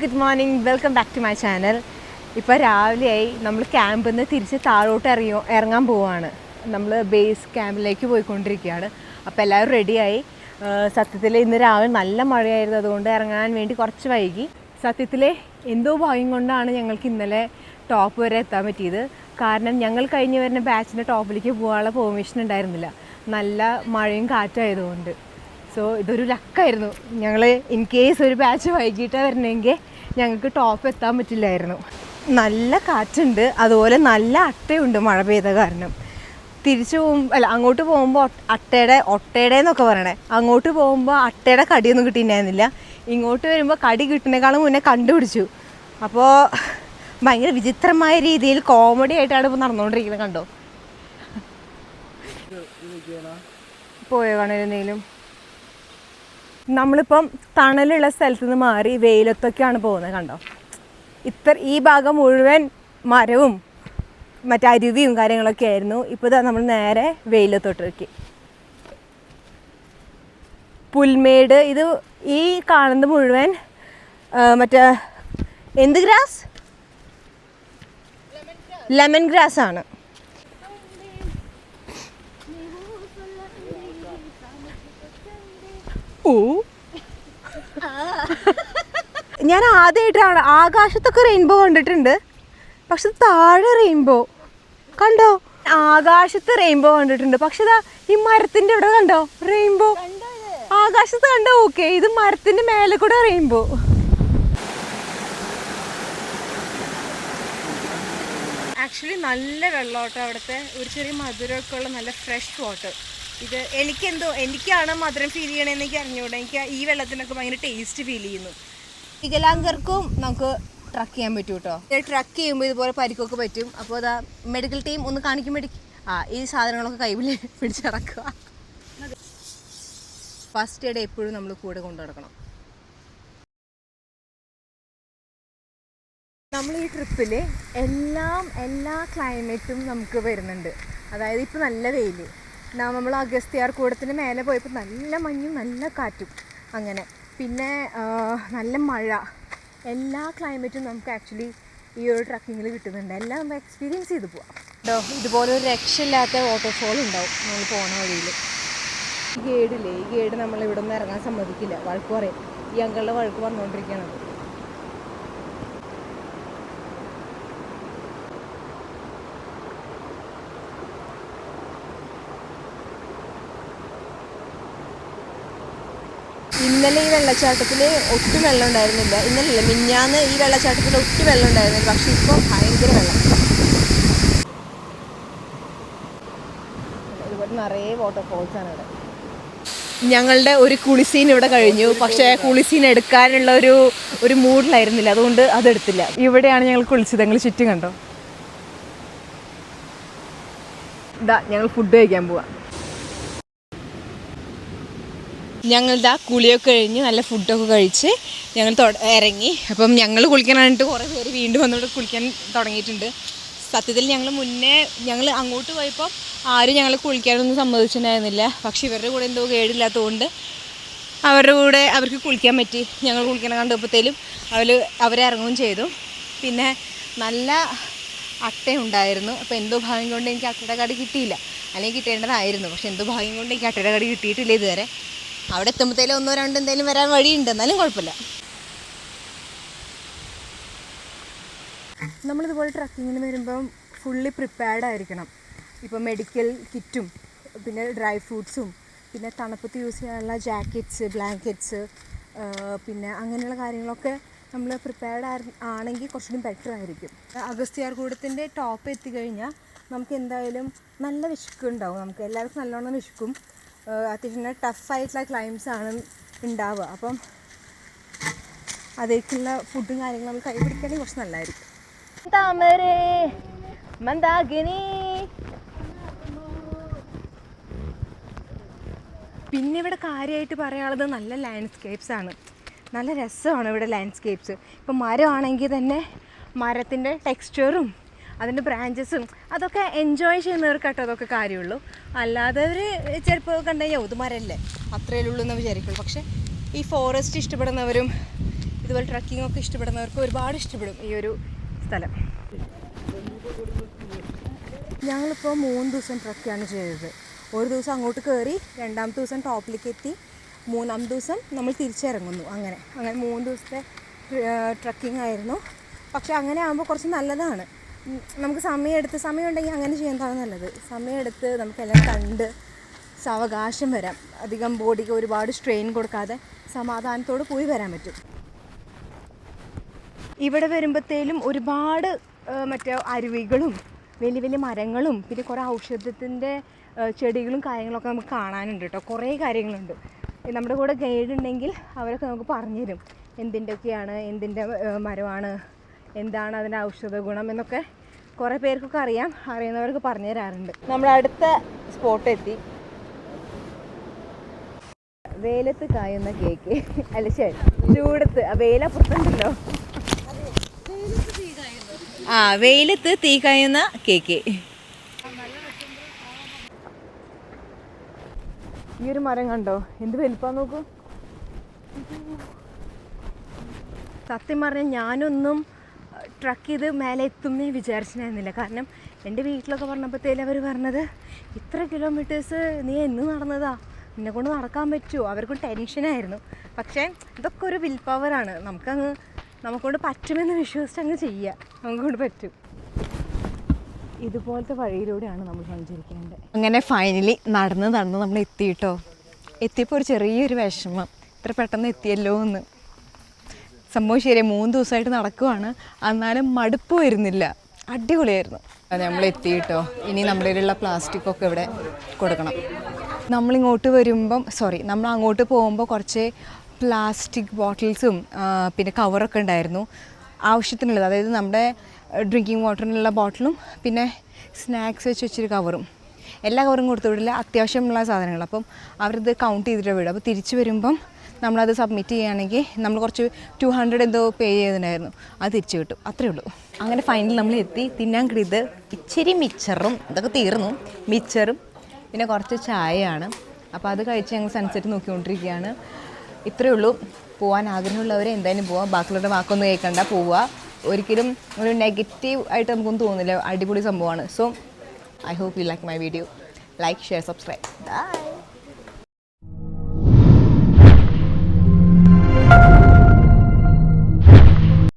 Good morning, welcome back to my channel. ഇപ്പോൾ രാവിലെയായി നമ്മൾ ക്യാമ്പിൽ നിന്ന് തിരിച്ച് താഴോട്ട് ഇറങ്ങാൻ പോവുകയാണ്. നമ്മൾ ബേസ് ക്യാമ്പിലേക്ക് പോയിക്കൊണ്ടിരിക്കുകയാണ്. അപ്പോൾ എല്ലാവരും റെഡിയായി. സത്യത്തിൽ ഇന്ന് രാവിലെ നല്ല മഴയായിരുന്നു, അതുകൊണ്ട് ഇറങ്ങാൻ വേണ്ടി കുറച്ച് വൈകി. സത്യത്തിൽ എന്തോ ഭാഗ്യം കൊണ്ടാണ് ഞങ്ങൾക്ക് ഇന്നലെ ടോപ്പ് വരെ എത്താൻ പറ്റിയത്. കാരണം ഞങ്ങൾ കഴിഞ്ഞ് വരുന്ന ബാച്ചിൻ്റെ ടോപ്പിലേക്ക് പോകാനുള്ള പെർമിഷൻ ഉണ്ടായിരുന്നില്ല, നല്ല മഴയും കാറ്റായതുകൊണ്ട്. സോ ഇതൊരു ലക്കായിരുന്നു. ഞങ്ങൾ ഇൻ കേസ് ഒരു ബാച്ച് വൈകിട്ടാണ് വരണമെങ്കിൽ ഞങ്ങൾക്ക് ടോപ്പ് എത്താൻ പറ്റില്ലായിരുന്നു. നല്ല കാറ്റുണ്ട്, അതുപോലെ നല്ല അട്ടയുണ്ട് മഴ പെയ്ത കാരണം. തിരിച്ചു അങ്ങോട്ട് പോകുമ്പോൾ ഒട്ടയുടെ എന്നൊക്കെ പറയണേ, അങ്ങോട്ട് പോകുമ്പോൾ അട്ടയുടെ കടിയൊന്നും കിട്ടിയിട്ടുണ്ടായിരുന്നില്ല. ഇങ്ങോട്ട് വരുമ്പോൾ കടി കിട്ടുന്നേക്കാളും മുന്നേ കണ്ടുപിടിച്ചു. അപ്പോൾ ഭയങ്കര വിചിത്രമായ രീതിയിൽ കോമഡി ആയിട്ടാണ് ഇപ്പോൾ നടന്നുകൊണ്ടിരിക്കുന്നത്. കണ്ടോ, പോയോ കാണുന്നതിലും. നമ്മളിപ്പം തണലുള്ള സ്ഥലത്ത് നിന്ന് മാറി വെയിലത്തൊക്കെയാണ് പോകുന്നത്. കണ്ടോ, ഈ ഭാഗം മുഴുവൻ മരവും മറ്റേ അരുവിയും കാര്യങ്ങളൊക്കെ ആയിരുന്നു. ഇപ്പോൾ ഇതാ നമ്മൾ നേരെ വെയിലത്തോട്ടിറക്കി. പുൽമേട്, ഇത് ഈ കാണുന്നത് മുഴുവൻ മറ്റേ എന്ത് ഗ്രാസ്, ലെമൺ ഗ്രാസ് ആണ്. ഞാൻ ആദ്യമായിട്ടാണ് ആകാശത്തൊക്കെ റെയിൻബോ കണ്ടിട്ടുണ്ട്, പക്ഷെ താഴെ റെയിൻബോ കണ്ടോ. ആകാശത്ത് റെയിൻബോ കണ്ടിട്ടുണ്ട്, പക്ഷെ ഈ മരത്തിന്റെ ഇവിടെ കണ്ടോ റെയിൻബോ. ആകാശത്ത് കണ്ടോ, ഓക്കെ. ഇത് മരത്തിന്റെ മേലെ കൂടെ റെയിൻബോ. ആക്ച്വലി നല്ല വെള്ളോട്ടോ അവിടുത്തെ, ഒരു ചെറിയ മധുരമൊക്കെ ഉള്ള നല്ല ഫ്രഷ് വാട്ടർ. ഇത് എനിക്കാണ് മധുരം ഫീൽ ചെയ്യണമെന്ന് എനിക്ക് അറിഞ്ഞുകൂടെ. എനിക്ക് ഈ വെള്ളത്തിനൊക്കെ ഭയങ്കര ടേസ്റ്റ് ഫീൽ ചെയ്യുന്നു. വികലാംഗർക്കും നമുക്ക് ട്രക്ക് ചെയ്യാൻ പറ്റും കേട്ടോ. ട്രക്ക് ചെയ്യുമ്പോൾ ഇതുപോലെ പരിക്കൊക്കെ പറ്റും. അപ്പോൾ അതാ മെഡിക്കൽ ടീം ഒന്ന് കാണിക്കും. ഈ സാധനങ്ങളൊക്കെ കൈവിൽ പിടിച്ചിറക്കുക. ഫസ്റ്റ് എയ്ഡ് എപ്പോഴും നമ്മൾ കൂടെ കൊണ്ടു നടക്കണം. നമ്മൾ ഈ ട്രിപ്പിൽ എല്ലാ ക്ലൈമറ്റും നമുക്ക് വരുന്നുണ്ട്. അതായത് ഇപ്പോൾ നല്ല വെയിൽ, നമ്മൾ അഗസ്ത്യാർകൂടത്തിന് മേലെ പോയപ്പോൾ നല്ല മഞ്ഞും നല്ല കാറ്റും, അങ്ങനെ പിന്നെ നല്ല മഴ. എല്ലാ ക്ലൈമറ്റും നമുക്ക് ആക്ച്വലി ഈ ഒരു ട്രക്കിങ്ങിൽ കിട്ടുന്നുണ്ട്. എല്ലാം നമ്മൾ എക്സ്പീരിയൻസ് ചെയ്ത് പോവാം കേട്ടോ. ഇതുപോലെ ഒരു രക്ഷയില്ലാത്ത വാട്ടർഫോൾ ഉണ്ടാവും നമ്മൾ പോണ വഴിയിൽ. ഈ ഗൈഡ് നമ്മളിവിടെ നിന്ന് ഇറങ്ങാൻ സമ്മതിക്കില്ല, വഴക്ക് പറയും. ഈ അങ്കളുടെ വഴക്ക് പറഞ്ഞുകൊണ്ടിരിക്കുകയാണ്. ഇന്നലെ ഈ വെള്ളച്ചാട്ടത്തിൽ ഒട്ടും വെള്ളം ഉണ്ടായിരുന്നില്ല. ഇന്നലെയല്ല, മിഞ്ഞാന്ന് ഈ വെള്ളച്ചാട്ടത്തിൽ ഒട്ടും വെള്ളം ഉണ്ടായിരുന്നില്ല, പക്ഷെ ഇപ്പോൾ ഭയങ്കര വെള്ളം. ഒരുപാട് നിറയെ വാട്ടർഫോൾസാണ് ഇവിടെ. ഞങ്ങളുടെ ഒരു കുളിസീൻ ഇവിടെ കഴിഞ്ഞു, പക്ഷേ കുളിസീൻ എടുക്കാനുള്ള ഒരു മൂഡിലായിരുന്നില്ല, അതുകൊണ്ട് അതെടുത്തില്ല. ഇവിടെയാണ് ഞങ്ങൾ കുളിച്ചത്. ഞങ്ങൾ ചുറ്റും കണ്ടോ. ഞങ്ങൾ ഫുഡ് കഴിക്കാൻ പോവാം. ഞങ്ങളുടെ കുളിയൊക്കെ കഴിഞ്ഞ് നല്ല ഫുഡൊക്കെ കഴിച്ച് ഞങ്ങൾ ഇറങ്ങി. അപ്പം ഞങ്ങൾ കുളിക്കാനായിട്ട് കുറേ പേര് വീണ്ടും വന്നിട്ട് കുളിക്കാൻ തുടങ്ങിയിട്ടുണ്ട്. സത്യത്തിൽ ഞങ്ങൾ അങ്ങോട്ട് പോയപ്പോൾ ആരും ഞങ്ങൾ കുളിക്കാനൊന്നും സമ്മതിച്ചിട്ടുണ്ടായിരുന്നില്ല. പക്ഷെ ഇവരുടെ കൂടെ എന്തോ കേടില്ലാത്തതുകൊണ്ട് അവർക്ക് കുളിക്കാൻ പറ്റി. ഞങ്ങൾ കുളിക്കണം കണ്ടപ്പോഴത്തേലും അവരെ ഇറങ്ങുകയും ചെയ്തു. പിന്നെ നല്ല അട്ടയുണ്ടായിരുന്നു. അപ്പോൾ എന്തോ ഭാഗ്യം കൊണ്ട് എനിക്ക് അട്ടയുടെ കടി കിട്ടിയില്ല, അല്ലെങ്കിൽ കിട്ടേണ്ടതായിരുന്നു. പക്ഷെ എന്തോ ഭാഗ്യം കൊണ്ട് എനിക്ക് അട്ടയുടെ കടി കിട്ടിയിട്ടില്ല ഇതുവരെ. അവിടെ എത്തുമ്പോഴത്തേലും 1-2 എന്തെങ്കിലും വരാൻ വഴിയുണ്ട്, എന്നാലും കുഴപ്പമില്ല. നമ്മളിതുപോലെ ട്രക്കിങ്ങിന് വരുമ്പം ഫുള്ളി പ്രിപ്പയർഡ് ആയിരിക്കണം. ഇപ്പോൾ മെഡിക്കൽ കിറ്റും പിന്നെ ഡ്രൈ ഫ്രൂട്ട്സും പിന്നെ തണുപ്പത്ത് യൂസ് ചെയ്യാനുള്ള ജാക്കറ്റ്സ്, ബ്ലാങ്കറ്റ്സ്, പിന്നെ അങ്ങനെയുള്ള കാര്യങ്ങളൊക്കെ നമ്മൾ പ്രിപ്പയർഡ് ആണെങ്കിൽ കുറച്ചുകൂടി ബെറ്റർ ആയിരിക്കും. അഗസ്ത്യാർകൂടത്തിൻ്റെ ടോപ്പ് എത്തിക്കഴിഞ്ഞാൽ നമുക്ക് എന്തായാലും നല്ല വിശക്കുണ്ടാവും. നമുക്ക് എല്ലാവർക്കും നല്ലോണം വിശക്കും. അത്യാവശ്യം ടഫായിട്ടുള്ള ക്ലൈംസാണ് ഉണ്ടാവുക. അപ്പം അതേക്കുള്ള ഫുഡും കാര്യങ്ങളും നമ്മൾ കൈപിടിക്കുകയാണെങ്കിൽ കുറച്ച് നല്ലതായിരിക്കും. താമരേ മന്ദാകിനി. പിന്നെ ഇവിടെ കാര്യമായിട്ട് പറയാനുള്ളത് നല്ല ലാൻഡ്സ്കേപ്സാണ്. നല്ല രസമാണ് ഇവിടെ ലാൻഡ്സ്കേപ്സ്. ഇപ്പം മരമാണെങ്കിൽ തന്നെ മരത്തിൻ്റെ ടെക്സ്ചറും അതിൻ്റെ ബ്രാഞ്ചസും അതൊക്കെ എൻജോയ് ചെയ്യുന്നവർക്കാട്ടോ അതൊക്കെ കാര്യമുള്ളൂ. അല്ലാത്തവർ ചിലപ്പോൾ കണ്ടു കഴിഞ്ഞാൽ ഇത് മരമല്ലേ അത്രയേ ഉള്ളൂ എന്ന് വിചാരിക്കുള്ളൂ. പക്ഷേ ഈ ഫോറസ്റ്റ് ഇഷ്ടപ്പെടുന്നവരും ഇതുപോലെ ട്രക്കിംഗ് ഒക്കെ ഇഷ്ടപ്പെടുന്നവർക്ക് ഒരുപാട് ഇഷ്ടപ്പെടും ഈ ഒരു സ്ഥലം. ഞങ്ങളിപ്പോൾ 3 ദിവസം ട്രക്കാണ് ചെയ്തത്. ഒരു ദിവസം അങ്ങോട്ട് കയറി, രണ്ടാമത്തെ ദിവസം ടോപ്പിലേക്ക് എത്തി, മൂന്നാമത്തെ ദിവസം നമ്മൾ തിരിച്ചിറങ്ങുന്നു. അങ്ങനെ 3 ദിവസത്തെ ട്രക്കിംഗ് ആയിരുന്നു. പക്ഷേ അങ്ങനെ ആകുമ്പോൾ കുറച്ച് നല്ലതാണ്. നമുക്ക് സമയം ഉണ്ടെങ്കിൽ അങ്ങനെ ചെയ്യുന്നതാണ് നല്ലത്. സമയമെടുത്ത് നമുക്കെല്ലാം കണ്ട് സാവകാശം വരാം. അധികം ബോഡിക്ക് ഒരുപാട് സ്ട്രെയിൻ കൊടുക്കാതെ സമാധാനത്തോടെ പോയി വരാൻ പറ്റും. ഇവിടെ വരുമ്പോഴത്തേലും ഒരുപാട് മറ്റേ അരുവികളും വലിയ വലിയ മരങ്ങളും പിന്നെ കുറേ ഔഷധത്തിൻ്റെ ചെടികളും കാര്യങ്ങളൊക്കെ നമുക്ക് കാണാനുണ്ട് കേട്ടോ. കുറേ കാര്യങ്ങളുണ്ട്. നമ്മുടെ കൂടെ ഗൈഡ് ഉണ്ടെങ്കിൽ അവരൊക്കെ നമുക്ക് പറഞ്ഞു തരും എന്തിൻ്റെയൊക്കെയാണ്, എന്തിൻ്റെ മരമാണ്, എന്താണ് അതിൻ്റെ ഔഷധ ഗുണം എന്നൊക്കെ കുറേ പേർക്കൊക്കെ അറിയുന്നവർക്ക് പറഞ്ഞു തരാറുണ്ട്. നമ്മുടെ അടുത്ത സ്പോട്ട് എത്തി. വെയിലത്ത് കായുന്ന കേക്ക്, അല്ല ശരി, ചൂടത്ത് വെയിലപ്പുറത്തുണ്ടല്ലോ, വെയിലത്ത് തീ കായുന്ന കേക്ക്. ഈ ഒരു മരം കണ്ടോ, എന്ത് വലിപ്പം നോക്കൂ. സത്യം പറഞ്ഞാൽ ഞാനൊന്നും ട്രക്ക് ചെയ്ത് മേലെ എത്തുന്നേ വിചാരിച്ചിരുന്നില്ല. കാരണം എൻ്റെ വീട്ടിലൊക്കെ പറഞ്ഞപ്പോഴത്തേലും അവർ പറഞ്ഞത് ഇത്ര കിലോമീറ്റേഴ്സ് നീ എന്ന് നടന്നതാ, എന്നെ കൊണ്ട് നടക്കാൻ പറ്റുമോ, അവർക്കും ടെൻഷനായിരുന്നു. പക്ഷേ ഇതൊക്കെ ഒരു വിൽ പവറാണ്. നമുക്കൊണ്ട് പറ്റുമെന്ന് വിശ്വസിച്ചങ്ങ് ചെയ്യുക, നമുക്കൊണ്ട് പറ്റും. ഇതുപോലത്തെ വഴിയിലൂടെയാണ് നമ്മൾ സഞ്ചരിക്കേണ്ടത്. അങ്ങനെ ഫൈനലി നടന്ന് നമ്മൾ എത്തിയിട്ടോ. എത്തിയപ്പോൾ ഒരു ചെറിയൊരു വിഷമം, ഇത്ര പെട്ടെന്ന് എത്തിയല്ലോ എന്ന്. സംഭവം ശരിയാണ്, 3 ദിവസമായിട്ട് നടക്കുവാണ്, എന്നാലും മടുപ്പ് വരുന്നില്ല. അടിപൊളിയായിരുന്നു. നമ്മൾ എത്തിയിട്ടോ. ഇനി നമ്മുടെ കയ്യിലുള്ള പ്ലാസ്റ്റിക്കൊക്കെ ഇവിടെ കൊടുക്കണം. നമ്മൾ അങ്ങോട്ട് പോകുമ്പോൾ കുറച്ച് പ്ലാസ്റ്റിക് ബോട്ടിൽസും പിന്നെ കവറൊക്കെ ഉണ്ടായിരുന്നു ആവശ്യത്തിനുള്ളത്. അതായത് നമ്മുടെ ഡ്രിങ്കിങ് വാട്ടറിനുള്ള ബോട്ടിലും പിന്നെ സ്നാക്സ് വെച്ചൊരു കവറും. എല്ലാ കവറും കൊടുത്തു വിടില്ല, അത്യാവശ്യമുള്ള സാധനങ്ങൾ. അപ്പം അവരത് കൗണ്ട് ചെയ്തിട്ട് വിടും. അപ്പോൾ തിരിച്ച് വരുമ്പം നമ്മളത് സബ്മിറ്റ് ചെയ്യുകയാണെങ്കിൽ നമ്മൾ കുറച്ച് 200 എന്തോ പേ ചെയ്തിട്ടുണ്ടായിരുന്നു, അത് തിരിച്ച് കിട്ടും. അത്രയേ ഉള്ളൂ. അങ്ങനെ ഫൈനൽ നമ്മൾ എത്തി. തിന്നാൻ കിട്ടിയത് ഇച്ചിരി മിച്ചറും, ഇതൊക്കെ തീർന്നു, മിച്ചറും പിന്നെ കുറച്ച് ചായയാണ്. അപ്പോൾ അത് കഴിച്ച് ഞങ്ങൾ സൺസെറ്റ് നോക്കിക്കൊണ്ടിരിക്കുകയാണ്. ഇത്രയേ ഉള്ളൂ. പോകാൻ ആഗ്രഹമുള്ളവർ എന്തായാലും പോവാം. ബാക്കിയുള്ള വാക്കൊന്നും കേൾക്കണ്ട, പോവുക. ഒരിക്കലും ഒരു നെഗറ്റീവ് ആയിട്ട് നമുക്കൊന്നും തോന്നില്ല. അടിപൊളി സംഭവമാണ്. So I hope you like my video. Like, share, subscribe. Bye.